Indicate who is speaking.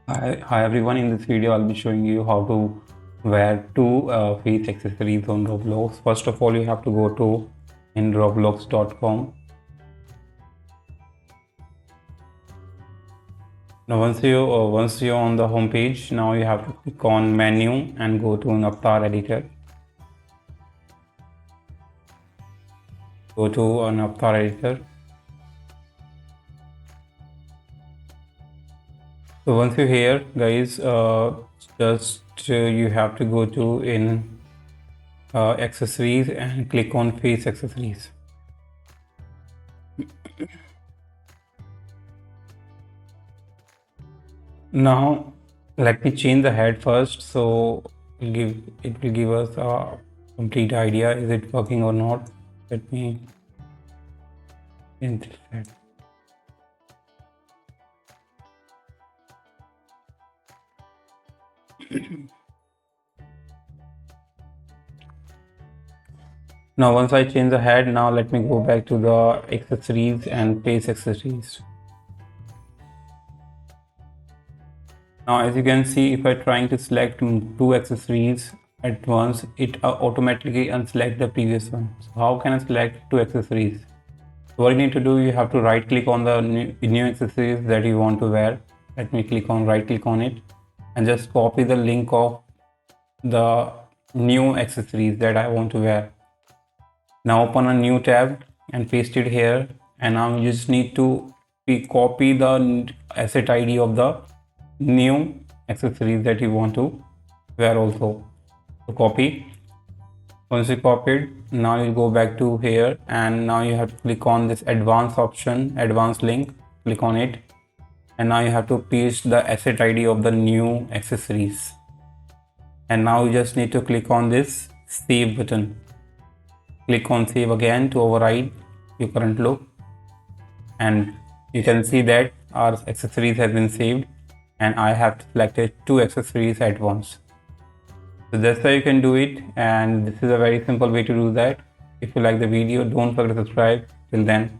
Speaker 1: Hi everyone, in this video I'll be showing you how to wear two face accessories on Roblox. First of all, you have to go to in roblox.com. Now once you're on the home page, now you have to click on menu and go to an avatar editor. Go to an avatar editor. So once you're here, guys, you have to go to in accessories and click on face accessories. Now let me change the head first, so it will give us a complete idea is it working or not. Let me change this head. Now once I change the head, now let me go back to the accessories and face accessories. Now as you can see, if I'm trying to select two accessories at once, it automatically unselect the previous one. So how can I select two accessories? So what you need to do, you have to right click on the new accessories that you want to wear. Let me right click on it and just copy the link of the new accessories that I want to wear. Now open a new tab and paste it here, and now you just need to copy the asset ID of the new accessories that you want to wear also. So copy. Once you copied, now you go back to here, and now you have to click on this advanced option, advanced link, click on it, and now you have to paste the asset ID of the new accessories. And now you just need to click on this save button. Click on save again to override your current look, and you can see that our accessories have been saved and I have selected two accessories at once. So that's how you can do it, and this is a very simple way to do that. If you like the video, don't forget to subscribe. Till then,